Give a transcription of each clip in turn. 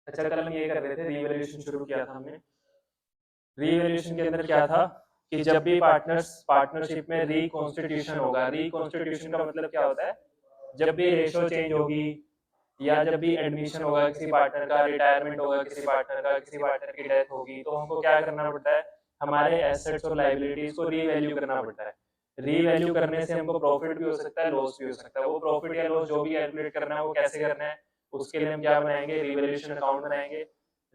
अच्छा, कल हम ये कर रहे थे, रीवैल्यूएशन शुरू किया था हमने। रीवैल्यूएशन के अंदर क्या था कि जब भी पार्टनरशिप में रिकॉन्स्टिट्यूशन होगा, रिकॉन्स्टिट्यूशन का मतलब क्या होता है? जब भी रेशो चेंज होगी या जब भी एडमिशन होगा किसी पार्टनर का, रिटायरमेंट होगा किसी पार्टनर का, किसी पार्टनर की डेथ होगी, तो हमको क्या करना पड़ता है? हमारे एसेट्स और लायबिलिटीज को रीवैल्यू करना पड़ता है। रीवैल्यू करने से हमको प्रॉफिट भी हो सकता है, लॉस भी हो सकता है। वो प्रॉफिट या लॉस जो भी कैलकुलेट करना है वो कैसे करना है, उसके लिए हम क्या बनाएंगे? रीवैल्यूएशन अकाउंट बनाएंगे।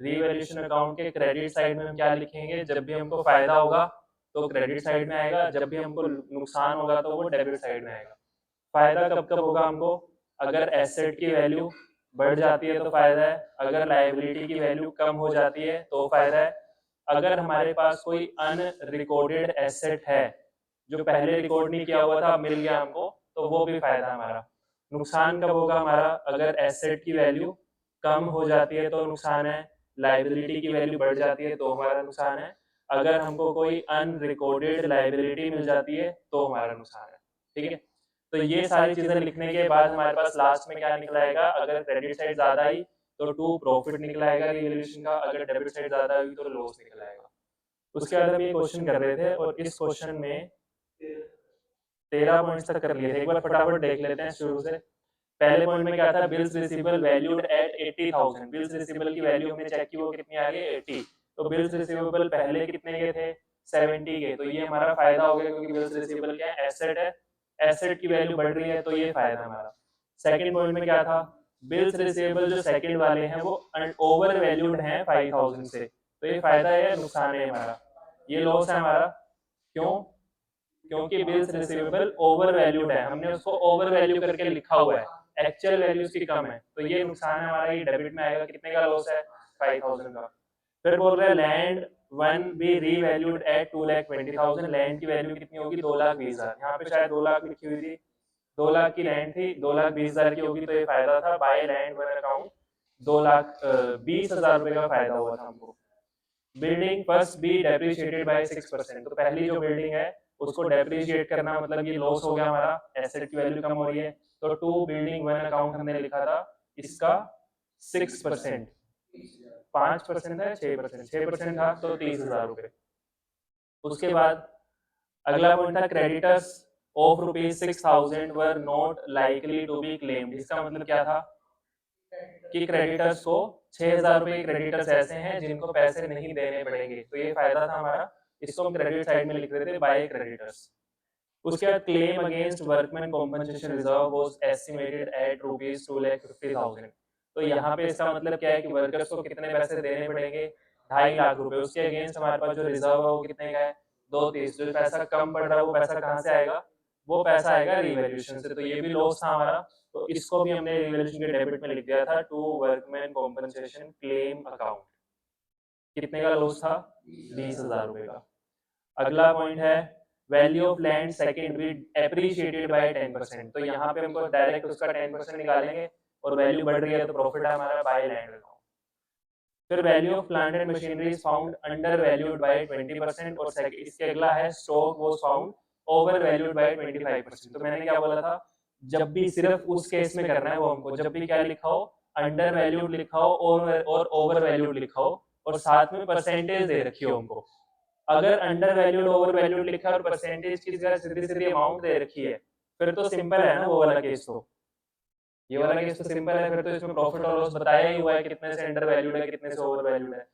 रीवैल्यूएशन अकाउंट के क्रेडिट साइड में हम क्या लिखेंगे? जब भी हमको फायदा होगा तो क्रेडिट साइड में आएगा, जब भी हमको नुकसान होगा तो वो डेबिट साइड में आएगा। फायदा कब कब होगा हमको? अगर एसेट की वैल्यू बढ़ जाती है तो फायदा है, अगर लायबिलिटी की वैल्यू कम हो जाती है तो फायदा है, अगर हमारे पास कोई अनरिकॉर्डेड एसेट है जो पहले रिकॉर्ड नहीं किया हुआ था, अब मिल गया हमको, तो वो भी फायदा है हमारा। नुकसान कब होगा हमारा? अगर एसेट की वैल्यू कम हो जाती है तो नुकसान है, लायबिलिटी की वैल्यू बढ़ जाती है तो हमारा नुकसान है, अगर हमको कोई अनरिकॉर्डेड लायबिलिटी मिल जाती है तो हमारा नुकसान है। ठीक है? तो ये सारी चीजें लिखने के बाद हमारे पास लास्ट में क्या निकल आएगा? अगर क्रेडिट साइड ज्यादा आई तो टू प्रॉफिट निकल आएगा रिवैल्यूएशन का, अगर डेबिट साइड ज्यादा हुई तो लॉस निकल आएगा। उसके बाद हम ये क्वेश्चन कर रहे थे और इस क्वेश्चन में 13 पॉइंट्स तक कर लिए थे। एक बार फटाफट देख लेते हैं शुरू से। पहले पॉइंट में क्या था? Bills receivable valued at 80,000। Bills receivable की वैल्यू हमने चेक की, वो कितनी आ गई? 80। तो बिल्स रिसीवेबल पहले कितने के थे? 70 के। तो ये हमारा फायदा हो गया क्योंकि बिल्स रिसीवेबल क्या है? एसेट है। एसेट की वैल्यू बढ़ रही है तो ये फायदा हमारा। सेकंड पॉइंट में क्या था? बिल्स रिसीवेबल जो सेकंड वाले हैं वो ओवर वैल्यूड हैं 5,000 से। तो ये फायदा है या नुकसान है हमारा? ये लॉस है हमारा। क्यों? क्योंकि बिल्स रिसीवेबल ओवर वैल्यूड है, हमने उसको ओवर वैल्यू करके लिखा हुआ है, एक्चुअल वैल्यू उसकी कम है, तो ये नुकसान है हमारा, ये डेबिट में आएगा। कितने का लॉस है? 5,000 का। फिर बोल रहे हैं land one be revalued at 2,20,000। Land की वैल्यू कितनी होगी? 2,20,000। यहाँ पे शायद 2 लाख लिखी हुई थी, 2 लाख की लैंड थी, 2,20,000 की होगी, तो ये फायदा था। बाय लैंड वन अकाउंट 2,20,000 रुपए का फायदा हुआ था हमको। Building first be depreciated by 6%। तो पहली जो बिल्डिंग है उसको डेप्रिशिएट करना, मतलब ये लॉस हो गया हमारा, एसेट की वैल्यू कम हो रही है। तो टू बिल्डिंग वन अकाउंट हमने लिखा था, इसका 6%, 5% है, 6%, 6% था तो 30,000 रुपए। उसके बाद अगला पॉइंट था creditors of ₹6,000 were not likely to be claimed. इसका मतलब क्या था कि क्रेडिटर्स को 6,000 रुपए क्रेडिटर्स ऐसे हैं जिनको पैसे नहीं देने पड़ेंगे, तो ये फायदा था हमारा। इसको हम क्रेडिट साइड में लिख रहे थे, बाय क्रेडिटर्स। उसके बाद claim against workman compensation reserve was estimated at ₹2,50,000। तो यहाँ पे इसका मतलब क्या है कि वर्कर्स को कितने पैसे देने पड़ेंगे? 2.5 लाख रुपए। उसके अगेंस्ट हमारे पास जो रिजर्व है वो कितने का है? 230। जो पैसा कम पड़ रहा है वो पैसा कहाँ से आएगा? वो पैसा आएगा रिवैल्यूएशन से, तो ये भी लॉस था हमारा। तो इसको भी हमने रिवैल्यूएशन के डेबिट में लिख दिया था, to workman compensation claim account. कितने का लॉस था? 20,000 रुपए का। अगला पॉइंट है value of land second be appreciated by 10%। तो यहाँ पे हमको डायरेक्ट उसका 10% निकालेंगे और वैल्यू बढ़ रही है तो प्रॉफिट है हमारा, बाय लैंड अकाउंट। फिर value of plant and machinery is found under valued bye 20%। और इसके अगला है stock was found over valued bye 25%। तो मैंने क्या बोला था? जब भी सिर्फ उस केस में करना है वो हमको, जब भी क्या लिखा हो? अंडर वैल्यूड लिखा हो और ओवर वैल्यूड लिखा हो और साथ में परसेंटेज दे रखी हो हमको। अगर अंडर वैल्यूड ओवर वैल्यूड लिखा है और परसेंटेज की जगह सीधी सीधी अमाउंट दे रखी है, फिर तो सिंपल है ना वो वाला केस। तो ये वाला केस तो सिंपल है, फिर तो इसमें प्रॉफिट और लॉस बताया ही हुआ है, कितने से अंडर वैल्यूड है, कितने से ओवर वैल्यूड है।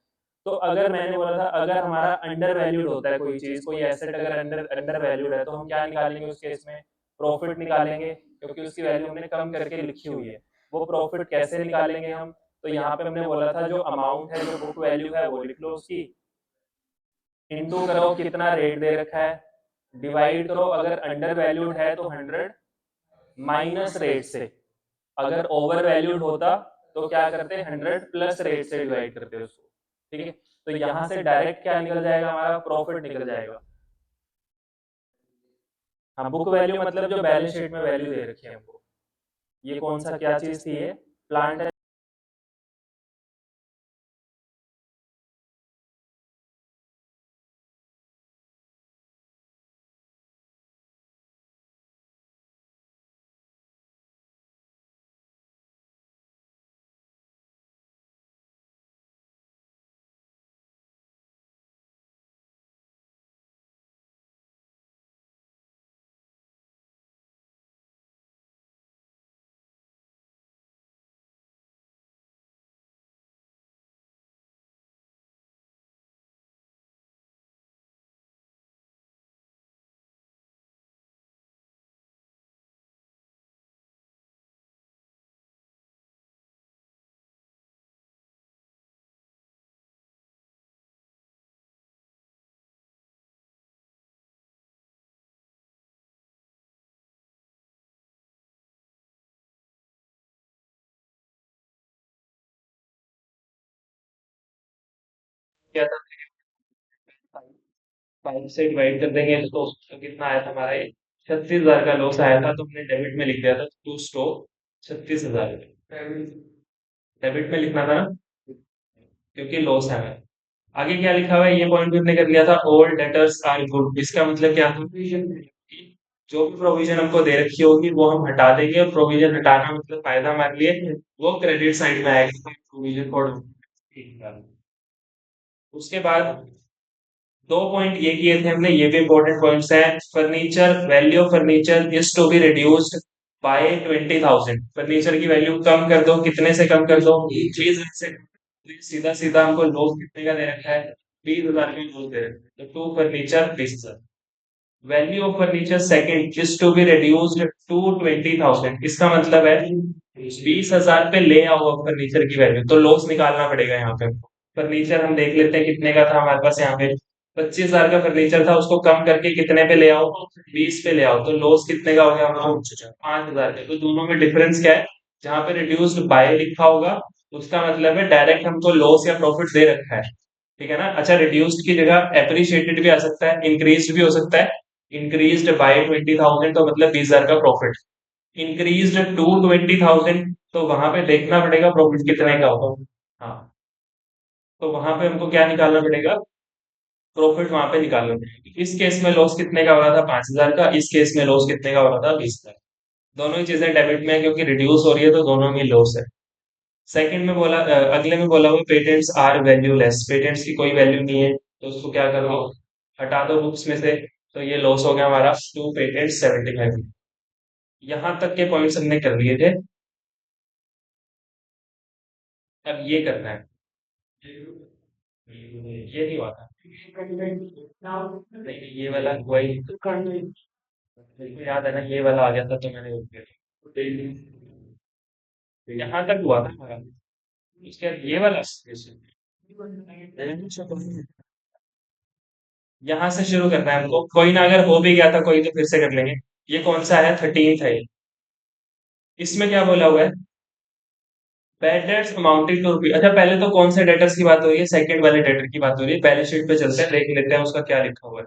तो अगर मैंने बोला था अगर हमारा अंडर वैल्यूड होता है कोई चीज, कोई एसेट अगर अंडर अंडर वैल्यूड है, तो हम क्या निकालेंगे उस केस में? प्रॉफिट निकालेंगे, क्योंकि उसकी वैल्यू हमने कम करके लिखी हुई है। वो प्रॉफिट कैसे निकालेंगे हम? तो यहाँ पे हमने बोला था जो अमाउंट है, जो बुक वैल्यू है वो लिख लो उसकी, इंटू करो कितना रेट दे रखा है, डिवाइड करो अगर अंडर वैल्यूड है तो 100 माइनस रेट से, अगर ओवर वैल्यूड होता तो क्या करते? 100 प्लस रेट से डिवाइड करते उसको। ठीक है? तो यहां से डायरेक्ट क्या निकल जाएगा हमारा? प्रॉफिट निकल जाएगा। हाँ, बुक वैल्यू मतलब जो बैलेंस शीट में वैल्यू दे रखी है हमको। ये कौन सा क्या चीज थी? ये प्लांट किया था, 5 से डिवाइड कर देंगे तो कितना आया था हमारा ये, 36,000 का लॉस आया था, तो हमने डेबिट में लिख दिया था टू स्टॉक 36,000। डेबिट में लिखना था ना, क्योंकि लॉस है हमें। आगे क्या लिखा हुआ है, ये पॉइंट भी हमने कर लिया था, ऑल डेटर्स आर गुड। इसका मतलब क्या था, जो भी प्रोविजन हमको दे रखी होगी वो हम हटा देंगे, और प्रोविजन हटाना मतलब फायदा हमारे लिए वो क्रेडिट साइड में आएगा प्रोविजन को। उसके बाद दो पॉइंट ये किए थे हमने, ये भी इंपॉर्टेंट पॉइंट्स हैं। Furniture, value of furniture is to be reduced by 20,000। Furniture की वैल्यू कम कर दो, कितने से कम कर दो, 20,000 से। तो ये सीधा सीधा हमको लोग कितने का दे रखा है, 20,000 का लोग दे रखा है, तो to furniture 20,000। Value of furniture second is to be reduced to 20,000। इसका मतलब है 20,000 पे ले आओ फर्नीचर की वैल्यू, तो लॉस निकालना पड़ेगा यहाँ पे। फर्नीचर हम देख लेते हैं कितने का था हमारे पास, यहाँ पे 25,000 का फर्नीचर था, उसको कम करके कितने पे ले आओ, 20 पे ले आओ, तो लॉस कितने का हो गया हमारा, 5,000 का। तो दोनों में डिफरेंस क्या है, जहाँ पे रिड्यूस्ड बाय लिखा होगा उसका मतलब है डायरेक्ट हमको लॉस या प्रॉफिट दे रखा है, ठीक है ना। अच्छा, रिड्यूस्ड की जगह एप्रिशिएटेड भी आ सकता है, इंक्रीज्ड भी हो सकता है। इंक्रीज्ड बाय 20,000 तो मतलब 20,000 का प्रॉफिट, इंक्रीज्ड टू 20,000 तो वहां पे देखना पड़ेगा प्रॉफिट कितने का होगा। हाँ, तो वहां पे हमको क्या निकालना पड़ेगा, प्रॉफिट वहां पे निकालना पड़ेगा। इस केस में लॉस कितने का हो रहा था, 5,000 का। इस केस में लॉस कितने का हो रहा था, 20,000। दोनों ही चीजें डेबिट में है क्योंकि रिड्यूस हो रही है, तो दोनों में लॉस है। सेकंड में बोला, अगले में बोला हुआ पेटेंट्स आर वैल्यूलेस, पेटेंट्स की कोई वैल्यू नहीं है, तो उसको क्या कर दो, हटा दो बुक्स में से। तो ये लॉस हो गया हमारा टू पेटेंट 75। यहाँ तक के पॉइंट्स हमने कर लिए थे। अब ये करना है, ये नहीं हुआ था, नहीं ये वाला वही, मेरे को याद है ना, ये वाला आ गया था तो मैंने रुक गया। यहाँ तक हुआ था हमारा, उसके बाद ये वाला यहाँ से शुरू करना है हमको। कोई ना, अगर हो भी गया था कोई तो फिर से कर लेंगे। ये कौन सा है, 13th है ये। इसमें क्या बोला हुआ है, bad debts amounting two rupee. अच्छा, पहले तो कौन से डेटर्स की बात हो रही है, सेकंड वाले डेटर की बात हो रही है। बैलेंस शीट पे चलते हैं, देख लेते हैं उसका क्या लिखा हुआ है।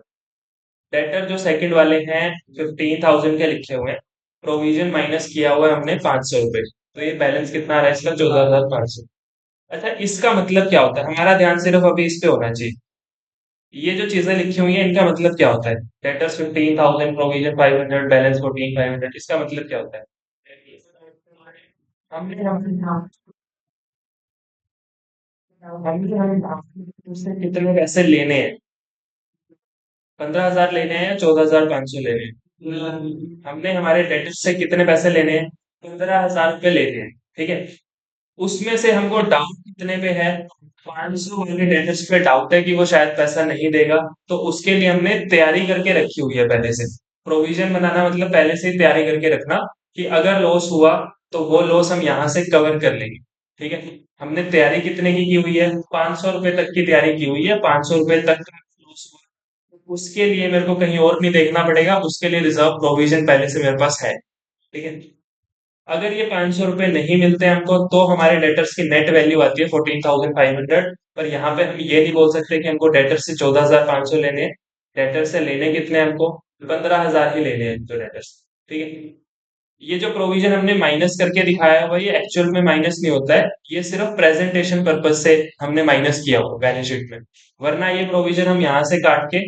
डेटर जो सेकंड वाले हैं 15,000 के लिखे हुए हैं, प्रोविजन माइनस किया हुआ है हमने 500 रुपए, तो ये बैलेंस कितना आ रहा है इसका, 14,500। अच्छा, इसका मतलब क्या होता है, हमारा ध्यान सिर्फ अभी इस पे होना चाहिए। ये जो चीजें लिखी हुई है इनका मतलब क्या होता है, डेटर्स 15,000, प्रोविजन 500, बैलेंस 14,500, इसका मतलब क्या होता है। हमने हमसे कितने पैसे लेने हैं, 15,000 लेने हैं या 14,500 लेने हैं। हमने हमारे डेटर्स से कितने पैसे लेने हैं, 15,000 रुपये लेने हैं, ठीक है। उसमें से हमको डाउट कितने पे है, 500 वाले डेटर्स पे डाउट है कि वो शायद पैसा नहीं देगा, तो उसके लिए हमने तैयारी करके रखी हुई है पहले से। प्रोविजन बनाना मतलब पहले से ही तैयारी करके रखना कि अगर लॉस हुआ तो वो लॉस हम यहाँ से कवर कर लेंगे, ठीक है। हमने तैयारी कितने की हुई है, 500 रुपए तक की तैयारी की हुई है, 500 रुपए तक का लॉस हुआ उसके लिए मेरे को कहीं और नहीं देखना पड़ेगा, उसके लिए रिजर्व प्रोविजन पहले से मेरे पास है, ठीक है। अगर ये 500 रुपए नहीं मिलते हमको तो हमारे डेटर्स की नेट वैल्यू आती है 14,500। पर यहाँ पे हम ये नहीं बोल सकते कि हमको डेटर से 14,500 लेने हैं। डेटर से लेने कितने हमको, 15,000 ही लेने हैं जो डेटर्स, ठीक है। ये जो प्रोविजन हमने माइनस करके दिखाया हुआ ये एक्चुअल में माइनस नहीं होता है, ये सिर्फ प्रेजेंटेशन पर्पज से हमने माइनस किया हुआ बैलेंस शीट में। वरना ये प्रोविजन हम यहाँ से काट के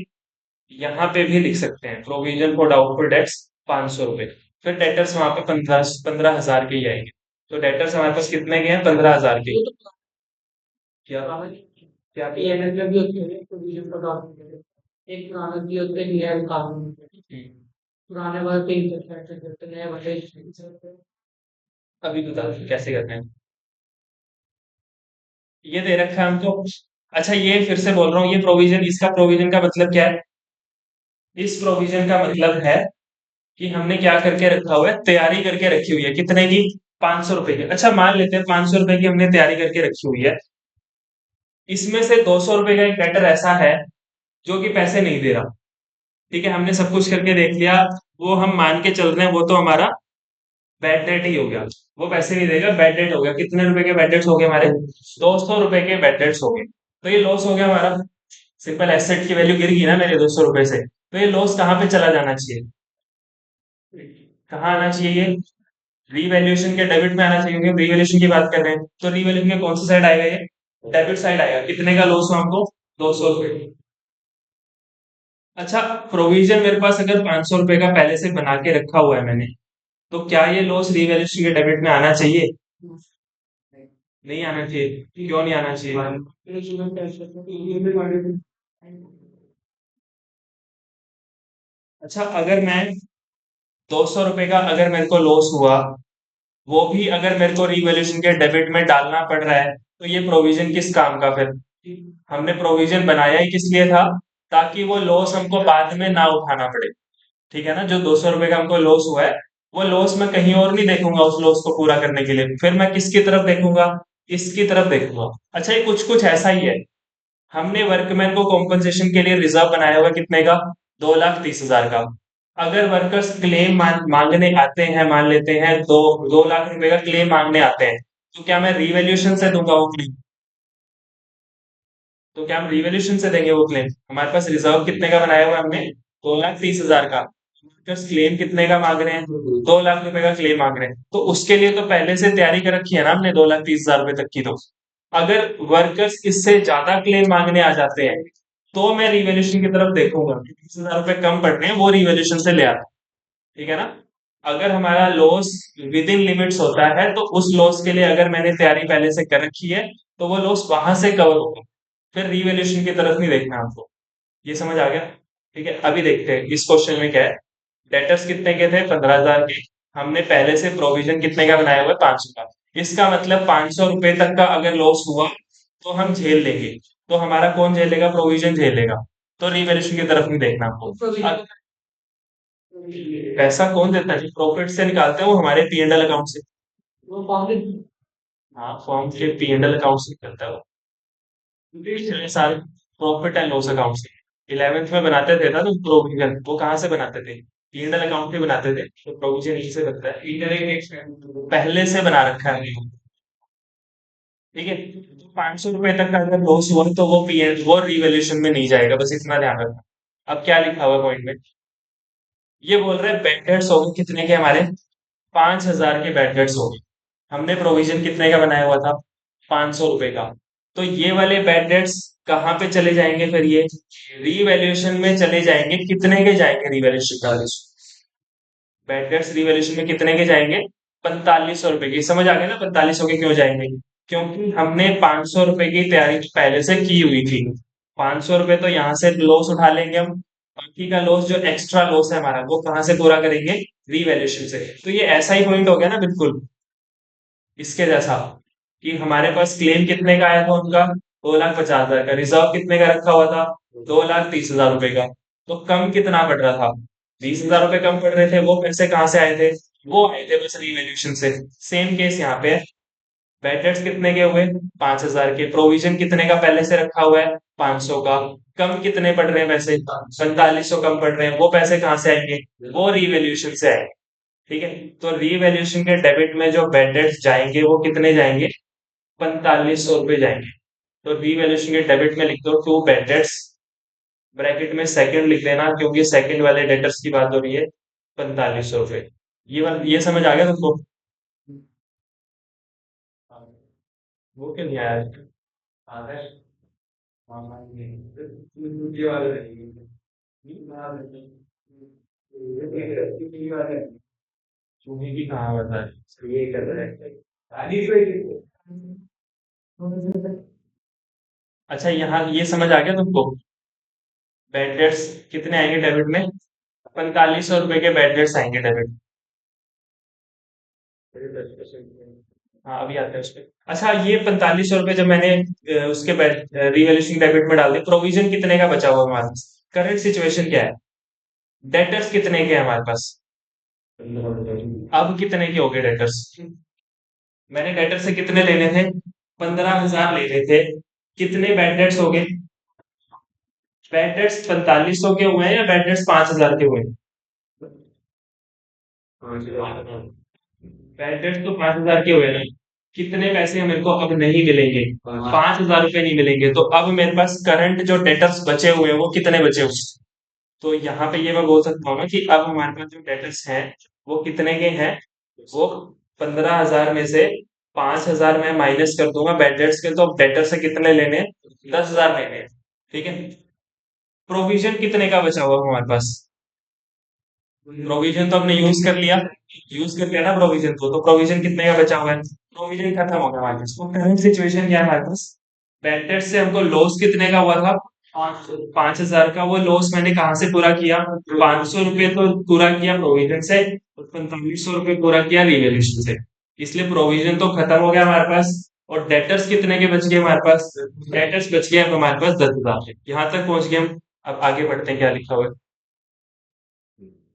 यहाँ पे भी लिख सकते हैं, प्रोविजन फॉर डाउटफुल डेट्स 500 रुपए, फिर डेटर्स वहां पे 15,000 के ही आएंगे। तो डेटर्स हमारे पास कितने के हैं, 15,000 के। क्या क्या पीएमएल भी होते हैं प्रोविजन का डॉक्यूमेंट, एक पुराना भी होते हैं नया कानून, पुराने वाले पे इंटरप्रेट करते हैं, नए वाले अभी बता दो कैसे करना है, ये दे रखा है हमको। अच्छा, ये फिर से बोल रहा हूँ, ये प्रोविजन, इसका प्रोविजन का मतलब क्या है, इस प्रोविजन का मतलब है कि हमने क्या करके रखा हुआ है, तैयारी करके रखी हुई है, कितने की, 500 रुपए की। अच्छा, मान लेते हैं 500 रुपए की हमने तैयारी करके रखी हुई है, इसमें से 200 रुपए का एक डेटर ऐसा है जो कि पैसे नहीं दे रहा, ठीक है। हमने सब कुछ करके देख लिया, वो हम मान के चल रहे हैं वो तो हमारा बैड डेट ही हो गया, वो पैसे नहीं देगा, बैड डेट हो गया। कितने रुपए के बैड डेट्स हो गए हमारे, 200 रुपए के बैड डेट्स हो गए। तो ये लॉस हो गया हमारा, सिंपल एसेट की वैल्यू गिर गई ना मेरे 200 रुपए से, तो ये लॉस कहाँ पे चला जाना चाहिए, कहाँ आना चाहिए ये, रीवैल्यूएशन के डेबिट में आना चाहिए, क्योंकि रीवैल्यूएशन की बात कर रहे हैं, तो रीवैल्यूएशन के कौन सी साइड आएगा ये, डेबिट साइड आएगा, कितने का लॉस हुआ हमको, 200 रुपए। अच्छा, प्रोविजन मेरे पास अगर 500 रुपए का पहले से बना के रखा हुआ है मैंने, तो क्या ये लॉस रीवैल्यूएशन के डेबिट में आना चाहिए, नहीं आना चाहिए, क्यों नहीं आना चाहिए, अच्छा अगर मैं 200 रुपए का अगर मेरे को लॉस हुआ, वो भी अगर मेरे को रिवॉल्यूशन के डेबिट में डालना पड़ रहा है, तो ये प्रोविजन किस काम का फिर, हमने प्रोविजन बनाया ही किस लिए था, ताकि वो लॉस हमको बाद में ना उठाना पड़े, ठीक है ना, जो 200 रुपए का हमको लॉस हुआ है, वो लॉस मैं कहीं और नहीं देखूंगा, उस लॉस को पूरा करने के लिए फिर मैं किसकी तरफ देखूंगा, इसकी तरफ देखूंगा। अच्छा, ये कुछ कुछ ऐसा ही है, हमने वर्कमैन को कॉम्पनसेशन के लिए रिजर्व बनाया हुआ कितने का, 2,30,000 का, अगर वर्कर्स क्लेम मांगने आते हैं, मान लेते हैं 2 लाख रुपए का क्लेम मांगने आते हैं, तो क्या मैं रिवैल्यूएशन से दूंगा वो क्लेम, तो क्या हम रिवॉल्यूशन से देंगे वो क्लेम, हमारे पास रिजर्व कितने का बनाया हुआ है हमने, 2,30,000 का, वर्कर्स क्लेम कितने का मांग रहे हैं, 2 लाख रुपए का क्लेम मांग रहे हैं, तो उसके लिए तो पहले से तैयारी कर रखी है ना हमने 2,30,000 रुपए तक की, तो अगर वर्कर्स इससे ज्यादा क्लेम मांगने आ जाते हैं, तो मैं रिवॉल्यूशन की तरफ देखूंगा, 30,000 रुपए कम पड़ रहे हैं, वो रिवॉल्यूशन से ले आता, ठीक है ना, अगर हमारा लॉस विद इन लिमिट्स होता है, तो उस लॉस के लिए अगर मैंने तैयारी पहले से कर रखी है, तो वो लॉस वहां से कवर होगा, फिर रिवैल्यूएशन की तरफ नहीं देखना हमको, ये समझ आ गया, ठीक है, अभी देखते हैं इस क्वेश्चन में क्या है, डेटर्स कितने के थे, 15,000 के, हमने पहले से प्रोविजन कितने का बनाया हुआ है, 500 का, इसका मतलब 500 रुपए तक का अगर लॉस हुआ, तो हम झेल लेंगे, तो हमारा कौन झेलेगा, प्रोविजन झेलेगा, तो रिवैल्यूएशन की तरफ नहीं देखना हमको, पैसा कौन देता है, प्रॉफिट से निकालते हैं वो हमारे P&L अकाउंट से, हाँ फॉर्म के P&L अकाउंट से निकलता है वो, पिछले साल प्रॉफिट एंड लॉस अकाउंट से 11th में बनाते थे ना, तो प्रोविजन वो कहाँ से बनाते थे, P&L अकाउंट में बनाते थे, तो प्रोविजन यहीं से बनता है, पहले से बना रखा है हमने, ठीक है, तो 500 रुपए तक का अगर लॉस हुआ तो वो वो रिवैल्यूएशन में नहीं जाएगा, बस इतना ध्यान रखना। अब क्या लिखा हुआ पॉइंट में, ये बोल रहे हैं बेड डेट्स हो गए कितने के हमारे, 5,000 के बेड डेट्स हो गए, हमने प्रोविजन कितने का बनाया हुआ था, 500 रुपए का, तो ये वाले बेड डेट्स कहाँ पे चले जाएंगे फिर, ये रीवैल्यूएशन में चले जाएंगे, कितने के जाएंगे रीवैल्यूएशन का, बेड डेट्स रीवैल्यूएशन में कितने के जाएंगे, 4,500 रुपए के, समझ आ गया ना 4,500 के क्यों जाएंगे, क्योंकि हमने 500 रुपए की तैयारी पहले से की हुई थी, 500 रुपए तो यहाँ से लॉस उठा लेंगे हम, बाकी का लॉस जो एक्स्ट्रा लॉस है हमारा, वो कहाँ से पूरा करेंगे, रीवैल्यूएशन से, तो ये ऐसा ही पॉइंट हो गया ना बिल्कुल इसके जैसा, कि हमारे पास क्लेम कितने का आया था उनका, 2,50,000 का, रिजर्व कितने का रखा हुआ था, 2,30,000 रुपए का, तो कम कितना पड़ रहा था, 20,000 रुपए कम पड़ रहे थे, वो पैसे कहाँ से आए थे, वो आए थे बस रिवैल्यूएशन से, सेम केस यहाँ पे है, बैड डेट्स कितने के हुए, 5,000 के, प्रोविजन कितने का पहले से रखा हुआ है, 500 का, कम कितने पड़ रहे हैं पैसे, 4,500 कम पड़ रहे हैं, वो पैसे कहाँ से आएंगे, वो रिवैल्यूएशन से आएंगे, ठीक है, तो रीवैल्यूएशन के डेबिट में जो बैड डेट्स जाएंगे वो कितने जाएंगे, 4,500 रुपए जाएंगे, तो रीवैल्यूएशन के डेबिट में लिख दो टू बैड डेट्स, ब्रैकेट में सेकंड लिख देना, क्योंकि सेकंड वाले डेटर्स की बात हो रही है, 4,500 रुपए, ये समझ आ गया तुमको, वो क्यों नहीं आया, आ रहा है, हाँ, हाँ, ये वाले रहेंगे। ये वाले चूहे की कहाँ बता रही, ये कर रहा है, अच्छा यहाँ ये समझ आ गया तुमको, बैड डेट्स कितने आएंगे डेबिट में, 4,500 रुपए के बैड डेट्स आएंगे डेबिट, हाँ अभी आते हैं उस पे, अच्छा ये 4,500 रुपए जब मैंने उसके रिवैल्यूएशन डेबिट में डाल दिया, प्रोविजन कितने का बचा हुआ हमारे पास, करंट सिचुएशन क्या है, डेटर्स कितने के हैं हमारे पास, अब कितने के हो गए डेटर्स, मैंने डेटर से कितने लेने थे, 15,000 लेने थे, कितने बैड डेट्स हो गए, बैड डेट्स 4,500 के हुए हैं या बैड डेट्स 5,000 के हुए हैं, बैड डेट्स तो 5,000 के हुए ना, कितने पैसे मेरे को अब नहीं मिलेंगे, 5,000 रुपये नहीं मिलेंगे। तो अब मेरे पास करंट जो डेटर्स बचे हुए हैं वो कितने बचे हुए हैं? तो यहाँ पे ये मैं बोल सकता हूँ ना कि अब हमारे पास जो डेटर्स हैं वो कितने के हैं, वो 15,000 में से 5,000 मैं माइनस कर दूंगा बैड डेट्स के। तो अब डेटर से कितने लेने हैं, 10,000 लेने हैं। ठीक है। प्रोविजन कितने का बचा हुआ है हमारे पास, प्रोविजन तो हमने यूज कर लिया ना प्रोविजन को। तो प्रोविजन कितने का बचा हुआ है, प्रोविजन खत्म हो गया हमारे पास। तो करंट सिचुएशन क्या है हमारे पास, बेंटेड से हमको लॉस कितने का हुआ था, 5,000 का। वो लॉस मैंने कहाँ से पूरा किया, 500 रुपये तो पूरा किया प्रोविजन से, और 4500 रुपये पूरा किया रिवेल्यूशन से। इसलिए प्रोविजन तो खत्म हो गया हमारे पास। और डेटर्स कितने के बच गए हमारे पास, डेटर्स बच गए अब हमारे पास 10,000। यहाँ तक पहुंच गए हम। अब आगे बढ़ते हैं, क्या लिखा हुआ है,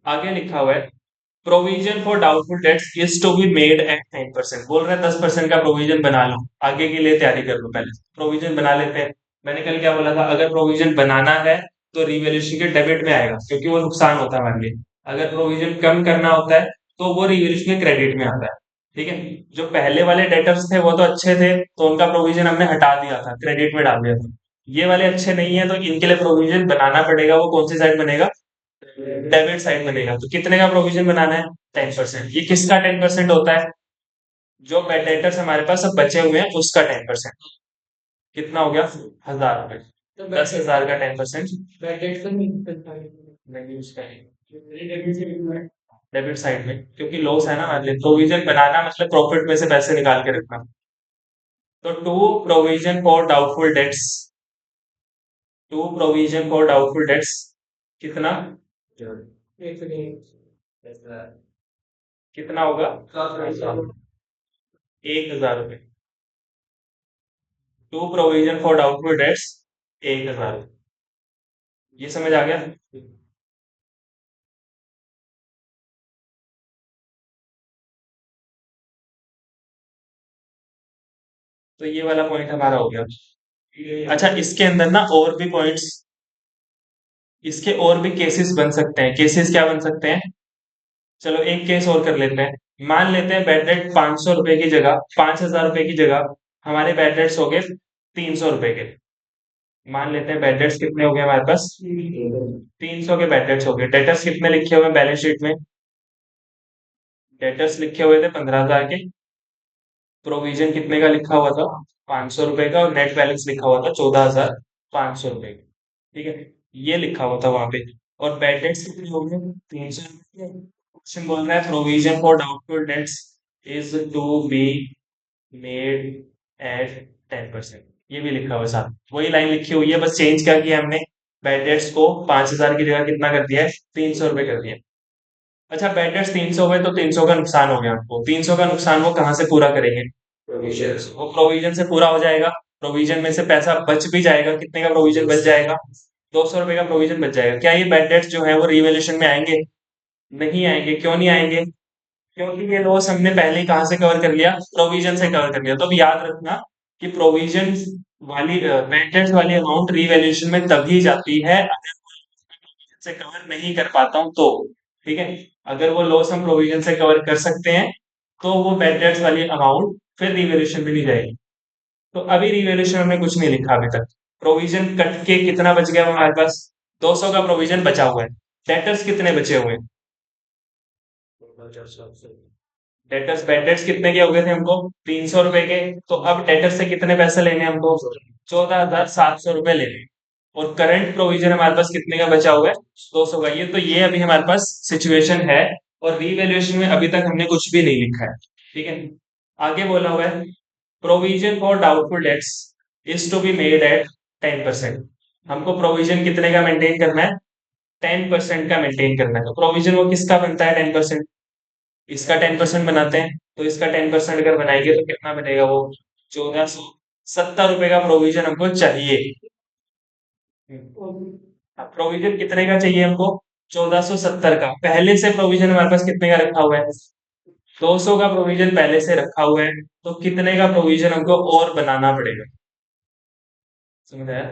आगे लिखा हुआ है provision for doubtful debts is to be made at 10%। बोल रहे हैं 10% का प्रोविजन बना लो, आगे के लिए तैयारी कर लो। पहले प्रोविजन बना लेते हैं। मैंने कल क्या बोला था, अगर प्रोविजन बनाना है तो रिवैल्यूएशन के डेबिट में आएगा, क्योंकि वो नुकसान होता है हमारे लिए। अगर प्रोविजन कम करना होता है तो वो रिवैल्यूएशन के क्रेडिट में आता है। ठीक है। जो पहले वाले डेटर्स थे वो तो अच्छे थे, तो उनका प्रोविजन हमने हटा दिया था, क्रेडिट में डाल दिया था। ये वाले अच्छे नहीं है, तो इनके लिए प्रोविजन बनाना पड़ेगा। वो कौन सी साइड बनेगा, डेबिट साइड बनेगा। तो कितने का प्रोविजन बनाना है, 10%। ये किसका 10% होता है, जो डेटर्स हमारे पास सब बचे हुए हैं उसका 10%। कितना हो गया, 1,000 रुपए। तो 10,000 का 10%, बैड डेट का नहीं करता है। नहीं उसका डेबिट साइड में, क्योंकि लॉस है ना हमारे लिए। प्रोविजन बनाना मतलब प्रॉफिट में से पैसे निकाल के रखना। तो to provision for doubtful debts कितना, एक सेकेंड। कितना होगा, 1,000 रुपये। To provision for doubtful debts 1,000। ये समझ आ गया। तो ये वाला पॉइंट हमारा हो गया। अच्छा, इसके अंदर ना और भी पॉइंट्स, इसके और भी केसेस बन सकते हैं। केसेस क्या बन सकते हैं, चलो एक केस और कर लेते हैं। मान लेते हैं बैड डेट 500 रुपए की जगह, 5,000 रुपए की जगह हमारे बैड डेट्स हो गए 300 रुपए के। मान लेते हैं बैड डेट्स कितने हो गए हमारे पास, 300 के बैड डेट्स हो गए। डेटर्स कितने लिखे हुए हैं बैलेंस शीट में, डेटर्स लिखे हुए थे 15,000 के। प्रोविजन कितने का लिखा हुआ था, 500 रुपए का। और नेट बैलेंस लिखा हुआ था 14,500 रुपए का। ठीक है, ये लिखा हुआ था वहां पे। और बैड डेट्स कितने हो गए, 300। क्वेश्चन बोल रहा है provision for doubtful debts is to be made at 10%। ये भी लिखा हुआ है साथ, वही लाइन लिखी हुई है, बस चेंज क्या किया हमने, बैड डेट्स को 5,000 की जगह कितना कर दिया है, 300 रुपए कर दिया। अच्छा, बैड डेट्स 300 हुए तो 300 का नुकसान हो गया हमको। 300 का नुकसान वो कहाँ से पूरा करेंगे, वो प्रोविजन से पूरा हो जाएगा। प्रोविजन में से पैसा बच भी जाएगा। कितने का प्रोविजन बच जाएगा, 200 रुपए का प्रोविजन बच जाएगा। क्या ये बैड डेट्स जो है वो रिवैल्यूएशन में आएंगे, नहीं आएंगे। क्यों नहीं आएंगे, क्योंकि ये लॉस हमने पहले ही कहाँ से कवर कर लिया, प्रोविजन से कवर कर लिया। तो अब याद रखना कि प्रोविजन वाली बैड डेट्स वाली अमाउंट रिवैल्यूएशन में तभी जाती है अगर प्रोविजन से कवर नहीं कर पाता हूं तो। ठीक है, अगर वो लॉस हम प्रोविजन से कवर कर सकते हैं तो वो बैड डेट्स वाली अमाउंट फिर रिवैल्यूएशन में नहीं जाएगी। तो अभी रिवैल्यूएशन हमने कुछ नहीं लिखा अभी तक। प्रोविजन कट के कितना बच गया हमारे पास, 200 का प्रोविजन बचा हुआ है। डेटर्स कितने बचे हुए हैं, डेटर्स बैड डेट्स कितने के हो गए थे हमको, 300 रुपए के। तो अब डेटर से कितने पैसे लेने हैं हमको, 14,700 रुपए लेने हैं। और करंट प्रोविजन हमारे पास कितने का बचा हुआ है, 200 का। ये अभी हमारे पास सिचुएशन है। और रीवैल्यूएशन में अभी तक हमने कुछ भी नहीं लिखा है। ठीक है, आगे बोला हुआ है provision for doubtful debts is to be made at 10%। हमको प्रोविजन कितने का मेंटेन करना है, 10% का मेंटेन करना है। तो प्रोविजन वो किसका बनता है, 10%। इसका 10% बनाते हैं, तो इसका 10% अगर बनाएंगे तो कितना बनेगा वो, 1,470 रुपए का प्रोविजन हमको चाहिए। अब प्रोविजन कितने का चाहिए हमको, 1,470 का। पहले से प्रोविजन हमारे पास कितने का रखा हुआ है, 200 का प्रोविजन पहले से रखा हुआ है। तो कितने का प्रोविजन हमको और बनाना पड़ेगा, समझ आया।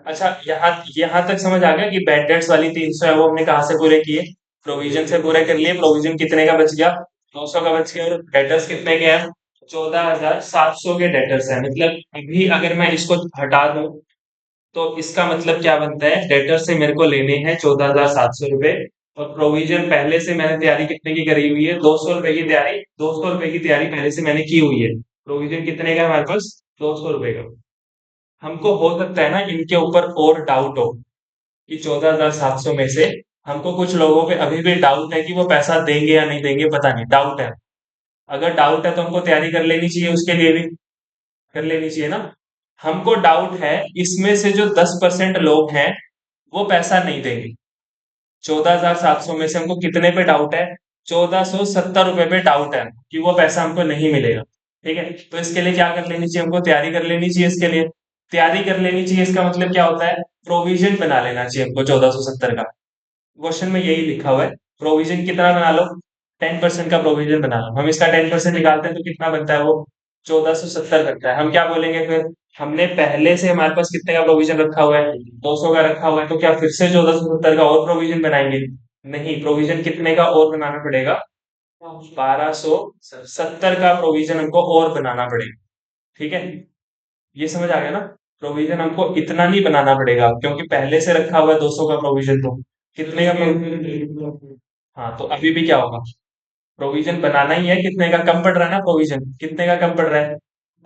अच्छा, यहाँ यहाँ तक समझ आ गया कि बैड डेट्स वाली 300 है वो हमने कहाँ से पूरे किए, प्रोविजन से पूरे कर लिए। प्रोविजन कितने का बच गया, 200 का बच गया। डेटर्स कितने के हैं? 14,700 के डेटर्स हैं। मतलब अभी अगर मैं इसको हटा दूं तो इसका मतलब क्या बनता है? डेटर से मेरे को लेने हैं 14,700 रुपए, और प्रोविजन पहले से मैंने तैयारी कितने की करी हुई है? 200 रुपए की तैयारी। 200 रुपए की तैयारी पहले से मैंने की हुई है। प्रोविजन कितने का है हमारे पास? 200 रुपए का। हमको हो सकता है ना इनके ऊपर और डाउट हो कि 14,700 में से हमको कुछ लोगों पे अभी भी डाउट है कि वो पैसा देंगे या नहीं देंगे, पता नहीं, डाउट है। अगर डाउट है तो हमको तैयारी कर लेनी चाहिए, उसके लिए भी कर लेनी चाहिए ना। हमको डाउट है इसमें से जो 10% लोग हैं वो पैसा नहीं देंगे। 14,700 में से हमको कितने पे डाउट है? 1,470 रुपए पे डाउट है कि वो पैसा हमको नहीं मिलेगा। ठीक है, तो इसके लिए क्या कर लेनी चाहिए? हमको तैयारी कर लेनी चाहिए। इसके लिए तैयारी कर लेनी चाहिए, इसका मतलब क्या होता है? प्रोविजन बना लेना चाहिए हमको 1470 का। क्वेश्चन में यही लिखा हुआ है। प्रोविजन कितना बना लो? 10% का प्रोविजन बना लो। हम इसका 10% निकालते हैं तो कितना बनता है? वो 1470 बनता है। हम क्या बोलेंगे फिर? हमने पहले से हमारे पास कितने का प्रोविजन रखा हुआ है? 200 का रखा हुआ है, तो क्या फिर से 1470 का और प्रोविजन बनाएंगे? नहीं, प्रोविजन कितने का और बनाना पड़ेगा? 1270 का प्रोविजन हमको और बनाना पड़ेगा। ठीक है, ये समझ आ गया ना? प्रोविजन हमको इतना नहीं बनाना पड़ेगा क्योंकि पहले से रखा हुआ है 200 का प्रोविजन। तो कितने का प्रोविजन? हाँ, तो अभी भी क्या होगा? प्रोविजन बनाना ही है। कितने का कम पड़ रहा है ना? प्रोविजन कितने का कम पड़ रहा है?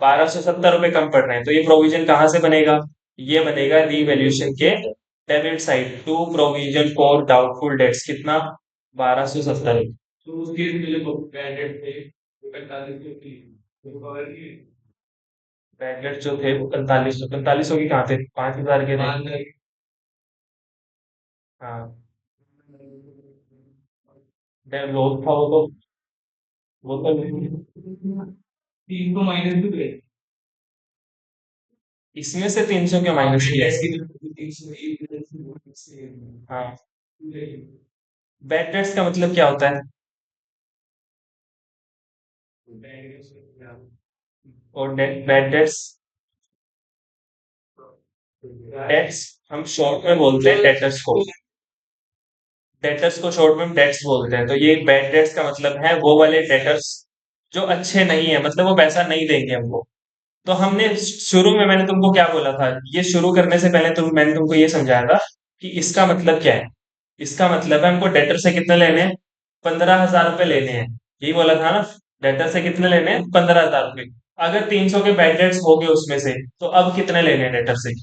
1270 रुपए कम पड़ रहे हैं। तो ये प्रोविजन कहाँ से बनेगा? ये बनेगा रीवैल्यूएशन के debit side to provision for doubtful debts. कितना? 1270। तो उसके लिए बैड डेट थे 45 बैड डेट जो थे वो 4500 की कहाँ थे? 5,000 के थे। हाँ, लॉस था वो तो 300 माइनस। इसमें से 300 क्यों माइनस किया? हाँ, बैड डेट्स का मतलब क्या होता है? और बैड डेट्स, डेट्स हम शॉर्ट में बोलते हैं डेटर्स को। डेटर्स को शॉर्ट में हम डेट्स बोलते हैं। तो ये बैड डेट्स का मतलब है वो वाले डेटर्स जो अच्छे नहीं है, मतलब वो पैसा नहीं देंगे हमको। तो हमने शुरू में मैंने तुमको क्या बोला था? ये शुरू करने से पहले मैंने तुमको ये समझाया था कि इसका मतलब क्या है। इसका मतलब है हमको डेटर से कितने लेने हैं? 15,000 रुपए लेने हैं। यही बोला था ना? डेटर से कितने लेने हैं? 15,000 रुपए। अगर 300 के बैड डेट्स हो गए उसमें से, तो अब कितने लेने हैं डेटर से?